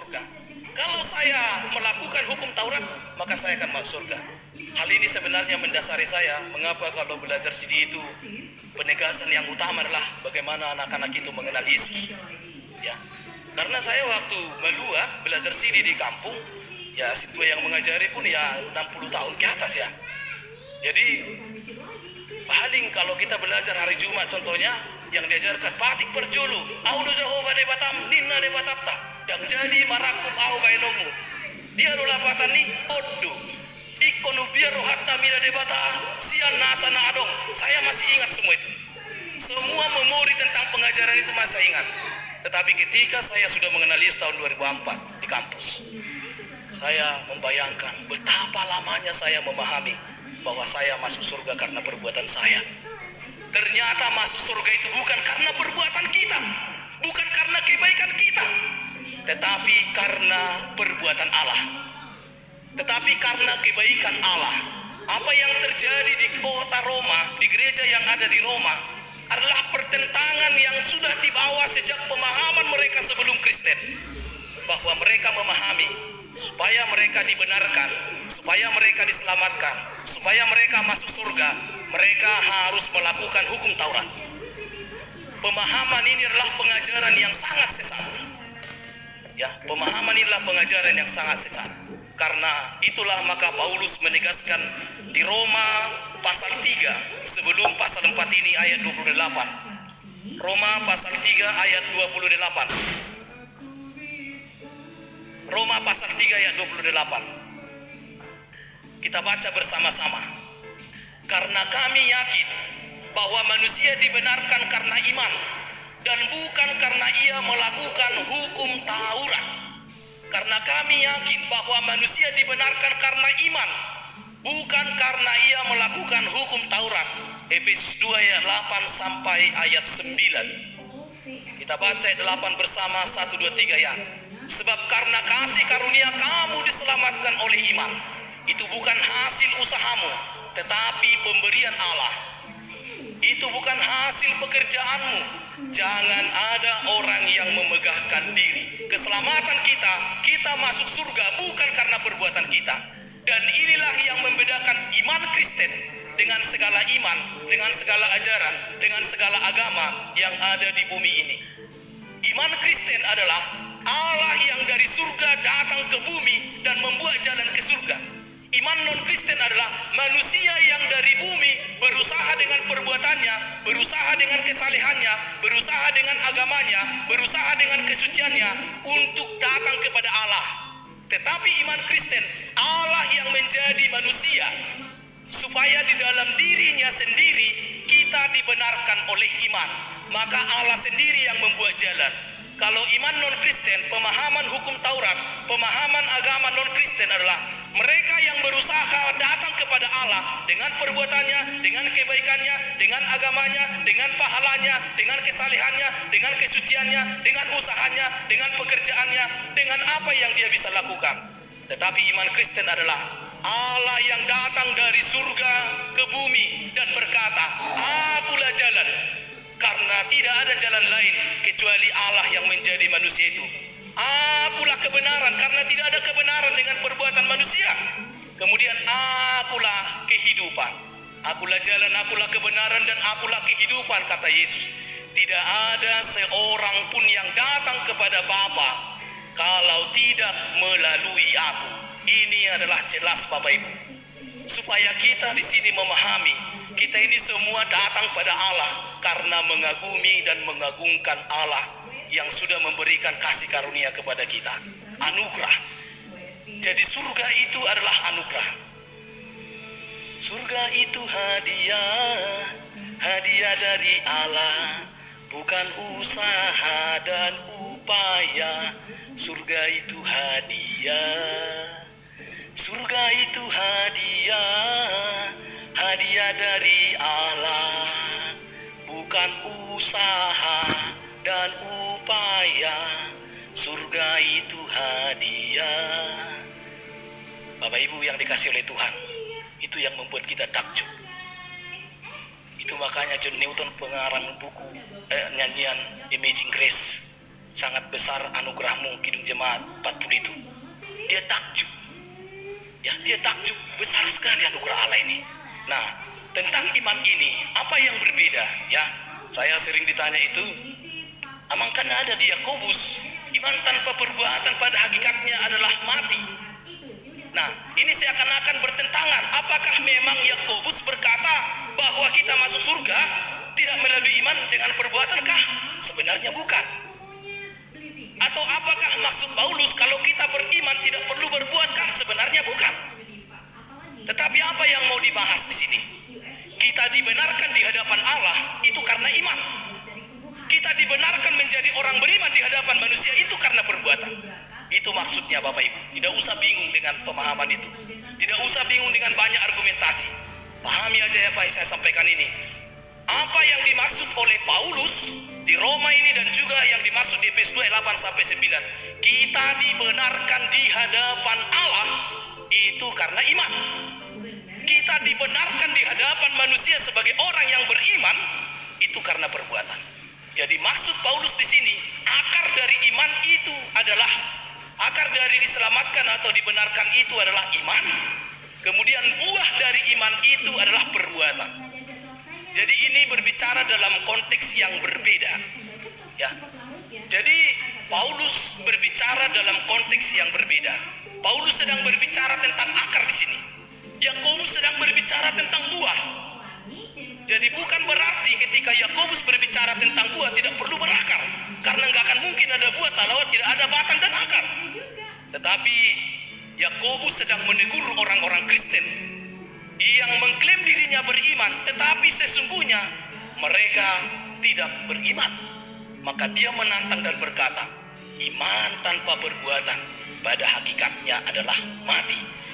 surga. Kalau saya melakukan hukum Taurat, maka saya akan masuk surga. Hal ini sebenarnya mendasari saya mengapa kalau belajar CD itu penegasan yang utama adalah bagaimana anak-anak itu mengenal Yesus. Ya, karena saya waktu melua belajar CD di kampung, ya situ yang mengajari pun ya 60 tahun ke atas ya. Jadi paling kalau kita belajar hari Jumat contohnya yang diajarkan patik perjulu, audo Jehovah de batam nina de batata, dan jadi marakup au bainomu. Dia rola patani odo. Ikonu biar rohatta mila de bata sian nasana adong. Saya masih ingat semua itu. Semua memori tentang pengajaran itu masih ingat. Tetapi ketika saya sudah mengenal Yesus tahun 2004 di kampus, saya membayangkan betapa lamanya saya memahami bahwa saya masuk surga karena perbuatan saya. Ternyata masuk surga itu bukan karena perbuatan kita, bukan karena kebaikan kita, tetapi karena perbuatan Allah, tetapi karena kebaikan Allah. Apa yang terjadi di kota Roma, di gereja yang ada di Roma, adalah pertentangan yang sudah dibawa sejak pemahaman mereka sebelum Kristen, bahwa mereka memahami supaya mereka dibenarkan, supaya mereka diselamatkan, supaya mereka masuk surga, mereka harus melakukan hukum Taurat. Pemahaman ini adalah pengajaran yang sangat sesat. Ya, pemahaman ini adalah pengajaran yang sangat sesat. Karena itulah maka Paulus menegaskan di Roma pasal 3 sebelum pasal 4 ini ayat 28. Roma pasal 3 ayat 28. Roma pasal 3 ayat 28. Kita baca bersama-sama. Karena kami yakin bahwa manusia dibenarkan karena iman dan bukan karena ia melakukan hukum Taurat. Karena kami yakin bahwa manusia dibenarkan karena iman, bukan karena ia melakukan hukum Taurat. Efesus 2 ayat 8 sampai ayat 9. Kita baca ayat 8 bersama, 1, 2, 3 ya. Sebab karena kasih karunia kamu diselamatkan oleh iman. Itu bukan hasil usahamu, tetapi pemberian Allah. Itu bukan hasil pekerjaanmu. Jangan ada orang yang memegahkan diri. Keselamatan kita masuk surga bukan karena perbuatan kita. Dan inilah yang membedakan iman Kristen dengan segala iman, dengan segala ajaran, dengan segala agama yang ada di bumi ini. Iman Kristen adalah Allah yang dari surga datang ke bumi dan membuat jalan ke surga. Iman non-Kristen adalah manusia yang dari bumi berusaha dengan perbuatannya, berusaha dengan kesalehannya, berusaha dengan agamanya, berusaha dengan kesuciannya untuk datang kepada Allah. Tetapi iman Kristen, Allah yang menjadi manusia, supaya di dalam dirinya sendiri kita dibenarkan oleh iman. Maka Allah sendiri yang membuat jalan. Kalau iman non-Kristen, pemahaman hukum Taurat, pemahaman agama non-Kristen adalah mereka yang berusaha datang kepada Allah dengan perbuatannya, dengan kebaikannya, dengan agamanya, dengan pahalanya, dengan kesalehannya, dengan kesuciannya, dengan usahanya, dengan pekerjaannya, dengan apa yang dia bisa lakukan. Tetapi iman Kristen adalah Allah yang datang dari surga ke bumi dan berkata, "Akulah jalan." Karena tidak ada jalan lain kecuali Allah yang menjadi manusia itu. Akulah kebenaran, karena tidak ada kebenaran dengan perbuatan manusia. Kemudian akulah kehidupan. Akulah jalan, akulah kebenaran, dan akulah kehidupan, kata Yesus. Tidak ada seorang pun yang datang kepada Bapa kalau tidak melalui aku. Ini adalah jelas Bapak Ibu. Supaya kita di sini memahami, kita ini semua datang pada Allah karena mengagumi dan mengagungkan Allah yang sudah memberikan kasih karunia kepada kita. Anugerah. Jadi surga itu adalah anugerah. Surga itu hadiah, hadiah dari Allah, bukan usaha dan upaya. Surga itu hadiah. Surga itu hadiah, hadiah dari Allah, bukan usaha dan upaya. Surga itu hadiah. Bapak Ibu yang dikasih oleh Tuhan, itu yang membuat kita takjub. Itu makanya John Newton pengarang buku nyanyian Amazing Grace. sangat besar anugerahmu Kidung Jemaat 40 itu. Dia takjub. Ya, dia takjub, besar sekali anugerah Allah ini. Nah, tentang iman ini, apa yang berbeda? Ya, saya sering ditanya itu, amangkan ada di Yakobus, iman tanpa perbuatan pada hakikatnya adalah mati. Nah, ini seakan-akan bertentangan. Apakah memang Yakobus berkata bahwa kita masuk surga tidak melalui iman dengan perbuatankah? Sebenarnya bukan. Atau apakah maksud Paulus kalau kita beriman tidak perlu berbuatkah? Sebenarnya bukan. Tetapi apa yang mau dibahas di sini? Kita dibenarkan di hadapan Allah itu karena iman. Kita dibenarkan menjadi orang beriman di hadapan manusia itu karena perbuatan. Itu maksudnya Bapak Ibu. Tidak usah bingung dengan pemahaman itu. Tidak usah bingung dengan banyak argumentasi. Pahami aja ya Pak, saya sampaikan ini. Apa yang dimaksud oleh Paulus di Roma ini dan juga yang dimaksud di Efesus 2 8-9. Kita dibenarkan di hadapan Allah itu karena iman. Kita dibenarkan di hadapan manusia sebagai orang yang beriman itu karena perbuatan. Jadi maksud Paulus di sini, akar dari iman itu adalah, akar dari diselamatkan atau dibenarkan itu adalah iman. Kemudian buah dari iman itu adalah perbuatan. Jadi ini berbicara dalam konteks yang berbeda. Ya. Jadi Paulus berbicara dalam konteks yang berbeda. Paulus sedang berbicara tentang akar di sini. Yakobus sedang berbicara tentang buah. Jadi bukan berarti ketika Yakobus berbicara tentang buah tidak perlu berakar, karena nggak akan mungkin ada buah kalau tidak ada batang dan akar. Tetapi Yakobus sedang menegur orang-orang Kristen yang mengklaim dirinya beriman, tetapi sesungguhnya mereka tidak beriman. Maka dia menantang dan berkata, iman tanpa perbuatan pada hakikatnya adalah mati.